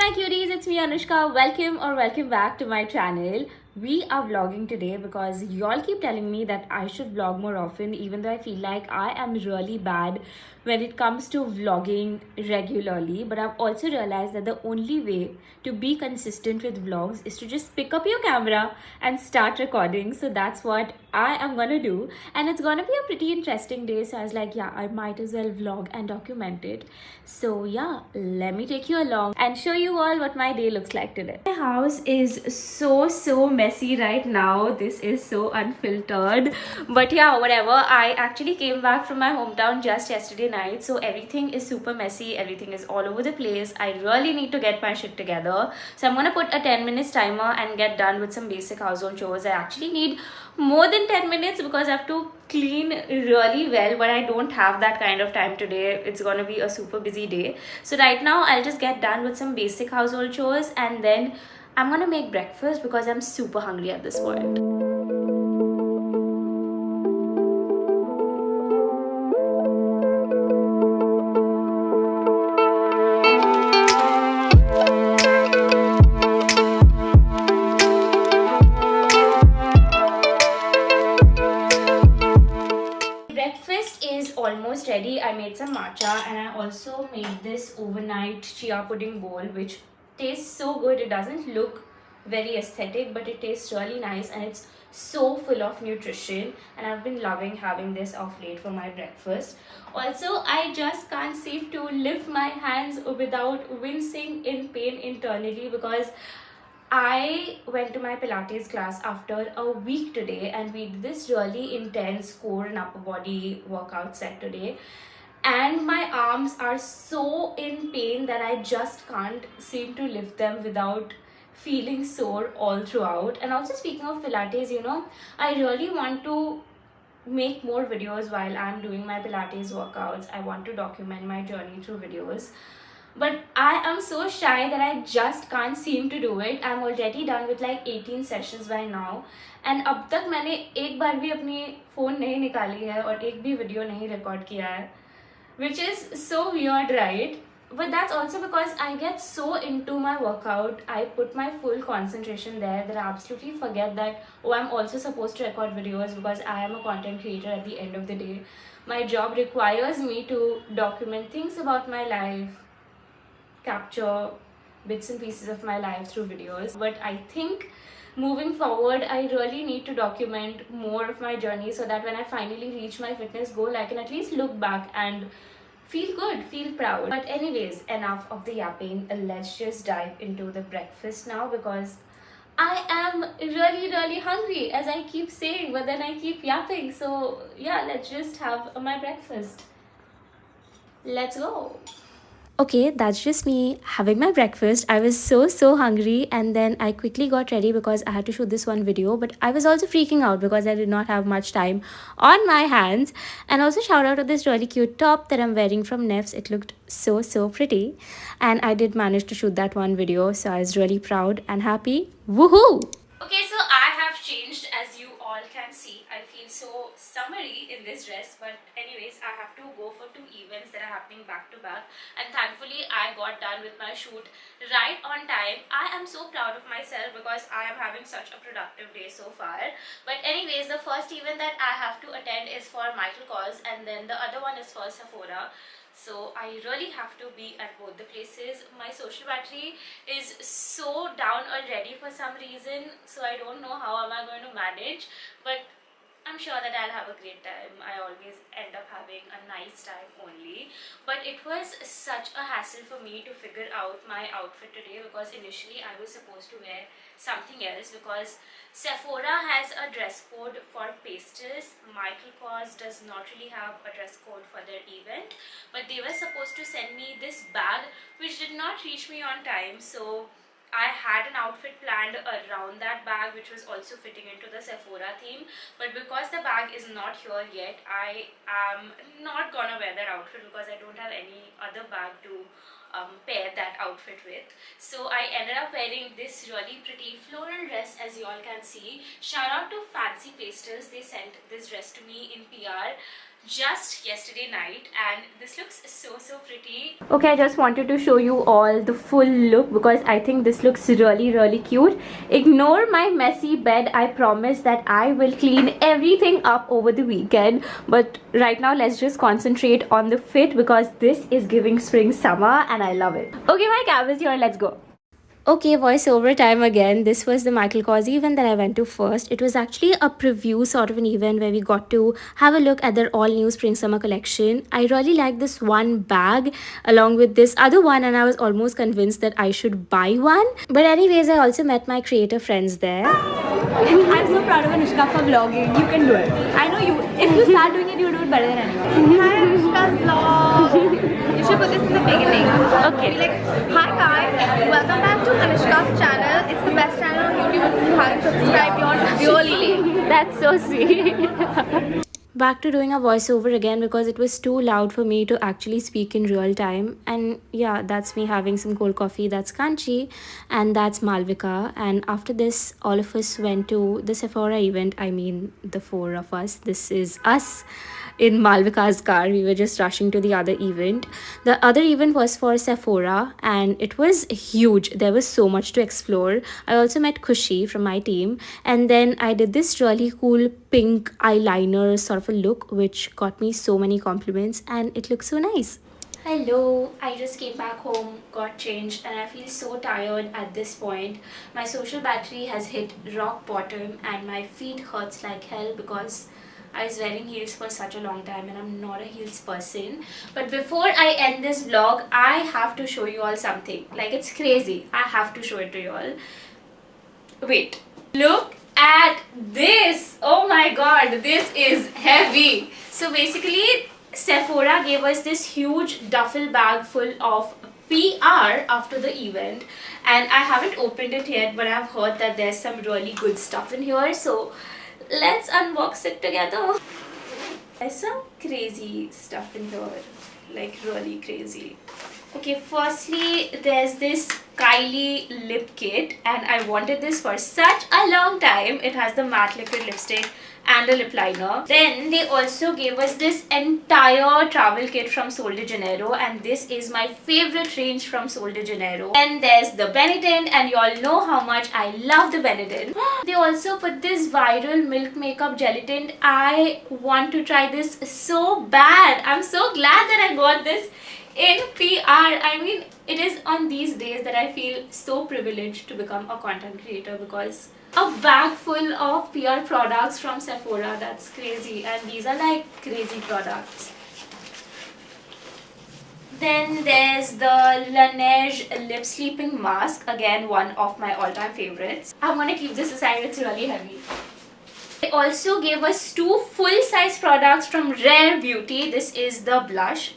my cuties, it's me Anushka. Welcome back to my channel. We are vlogging today because y'all keep telling me that I should vlog more often, even though I feel like I am really bad when it comes to vlogging regularly. But I've also realized that the only way to be consistent with vlogs is to just pick up your camera and start recording. So that's what I am gonna do, and it's gonna be a pretty interesting day. So I was like, yeah, I might as well vlog and document it. So yeah, let me take you along and show you all what my day looks like today. My house is so messy right now. This is so unfiltered, but yeah, whatever. I actually came back from my hometown just yesterday night, so everything is super messy. Everything is all over the place. I really need to get my shit together. So I'm gonna put a 10 minutes timer and get done with some basic household chores. I actually need more than 10 minutes because I have to clean really well, but I don't have that kind of time today. It's gonna be a super busy day. So right now I'll just get done with some basic household chores, and then I'm gonna make breakfast because I'm super hungry at this point. Breakfast is almost ready. I made some matcha and I also made this overnight chia pudding bowl, which tastes so good. It doesn't look very aesthetic, but it tastes really nice and it's so full of nutrition, and I've been loving having this of late for my breakfast. Also, I just can't seem to lift my hands without wincing in pain internally because I went to my Pilates class after a week today, and we did this really intense core and upper body workout set today. And my arms are so in pain that I just can't seem to lift them without feeling sore all throughout. And also, speaking of Pilates, I really want to make more videos while I'm doing my Pilates workouts. I want to document my journey through videos. But I am so shy that I just can't seem to do it. I'm already done with like 18 sessions by now. And अब तक मैंने एक बार भी अपनी phone नहीं निकाली है और एक भी वीडियो नहीं रिकॉर्ड किया है. Which is so weird, right? But that's also because I get so into my workout. I put my full concentration there that I absolutely forget that, oh, I'm also supposed to record videos because I am a content creator at the end of the day. My job requires me to document things about my life, capture bits and pieces of my life through videos. But I think moving forward, I really need to document more of my journey so that when I finally reach my fitness goal, I can at least look back and feel good, feel proud. But anyways, enough of the yapping. Let's just dive into the breakfast now because I am really hungry, as I keep saying, but then I keep yapping. So yeah, let's just have my breakfast. Let's go. Okay, that's just me having my breakfast. I was so hungry, and then I quickly got ready because I had to shoot this one video, but I was also freaking out because I did not have much time on my hands. And also shout out to this really cute top that I'm wearing from Neffs. It looked so pretty, and I did manage to shoot that one video, so I was really proud and happy. Woohoo! Okay, so I have changed, as you all can see. I feel so summery in this dress, but anyways, I have to go for two events that are happening back to back, and thankfully I got done with my shoot right on time. I am so proud of myself because I am having such a productive day so far. But anyways, the first event that I have to attend is for Michael Kors, and then the other one is for Sephora. So I really have to be at both the places. My social battery is so down already for some reason, so I don't know how am I going to manage, but I'm sure that I'll have a great time. I always end up having a nice time only. But it was such a hassle for me to figure out my outfit today because initially I was supposed to wear something else because Sephora has a dress code for pastels. Michael Kors does not really have a dress code for their event, but they were supposed to send me this bag which did not reach me on time. So I had an outfit planned around that bag which was also fitting into the Sephora theme, but because the bag is not here yet, I am not gonna wear that outfit because I don't have any other bag to pair that outfit with. So I ended up wearing this really pretty floral dress, as you all can see. Shout out to Fancy Pastels, they sent this dress to me in PR. just yesterday night, and this looks so pretty. Okay, I just wanted to show you all the full look because I think this looks really cute. Ignore my messy bed. I promise that I will clean everything up over the weekend, but right now let's just concentrate on the fit because this is giving spring summer and I love it. Okay, my cab is here, let's go. Okay, voiceover time again. This was the Michael Kors event that I went to first. It was actually a preview sort of an event where we got to have a look at their all new spring summer collection. I really liked this one bag along with this other one, and I was almost convinced that I should buy one. But anyways, I also met my creator friends there. I'm so proud of Anushka for vlogging. You can do it. I know you. If you start doing it, you do it better than anyone. Hi, Anushka's vlog. You should put this in the beginning. Okay. Be like, hi guys, welcome back to Anushka's channel. It's the best channel on YouTube. If you haven't subscribed, you're really late. That's so sweet. Back to doing a voiceover again because it was too loud for me to actually speak in real time. And yeah, that's me having some cold coffee. That's Kanchi and that's Malvika. And after this, all of us went to the Sephora event. I mean, the four of us. This is us in Malvika's car. We were just rushing to the other event. The other event was for Sephora and it was huge. There was so much to explore. I also met Kushi from my team, and then I did this really cool pink eyeliner sort of a look which got me so many compliments and it looks so nice. Hello, I just came back home, got changed, and I feel so tired at this point. My social battery has hit rock bottom and my feet hurts like hell because I was wearing heels for such a long time and I'm not a heels person. But before I end this vlog, I have to show you all something. Like, it's crazy. I have to show it to you all. Wait. Look at this. Oh my god, this is heavy. So basically, Sephora gave us this huge duffel bag full of PR after the event, and I haven't opened it yet, but I've heard that there's some really good stuff in here. So let's unbox it together. There's some crazy stuff in here, like really crazy. Okay, firstly, there's this Kylie lip kit and I wanted this for such a long time. It has the matte liquid lipstick and a lip liner. Then they also gave us this entire travel kit from Sol de Janeiro, and this is my favorite range from Sol de Janeiro. Then there's the Benetton, and you all know how much I love the Benetton. They also put this viral milk makeup gelatin. I want to try this so bad. I'm so glad that I got this in PR. I mean, it is on these days that I feel so privileged to become a content creator because a bag full of PR products from Sephora, that's crazy, and these are like crazy products. Then there's the Laneige lip sleeping mask, again one of my all-time favorites. I'm gonna keep this aside, it's really heavy. They also gave us two full-size products from Rare Beauty. This is the blush.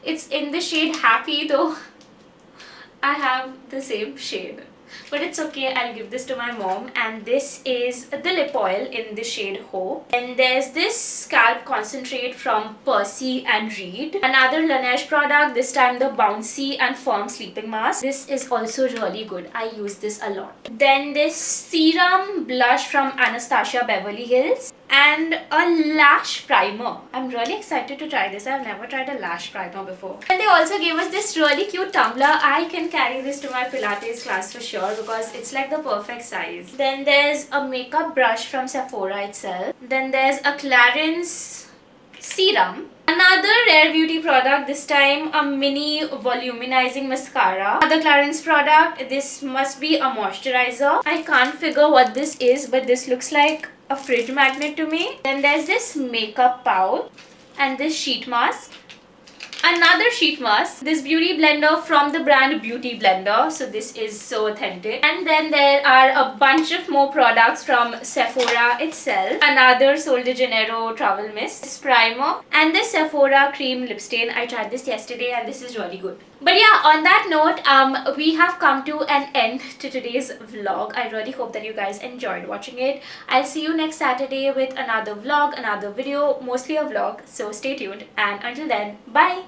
It's in the shade Happy, though I have the same shade. But it's okay, I'll give this to my mom. And this is the lip oil in the shade Hope. And there's this scalp concentrate from Percy and Reed. Another Laneige product, this time the bouncy and firm sleeping mask. This is also really good. I use this a lot. Then this serum blush from Anastasia Beverly Hills. And a lash primer. I'm really excited to try this. I've never tried a lash primer before. And they also gave us this really cute tumbler. I can carry this to my Pilates class for sure because it's like the perfect size. Then there's a makeup brush from Sephora itself. Then there's a Clarins serum. Another Rare Beauty product, this time a mini volumizing mascara. Another Clarins product, this must be a moisturizer. I can't figure what this is, but this looks like a fridge magnet to me. Then there's this makeup pouch and this sheet mask. Another sheet mask, this beauty blender from the brand Beauty Blender, so this is so authentic. And then there are a bunch of more products from Sephora itself. Another Sol de Janeiro travel mist, this primer, and this Sephora cream lip stain. I tried this yesterday and this is really good. But yeah, on that note, we have come to an end to today's vlog. I really hope that you guys enjoyed watching it. I'll see you next Saturday with another vlog, another video, mostly a vlog, so stay tuned, and until then, bye.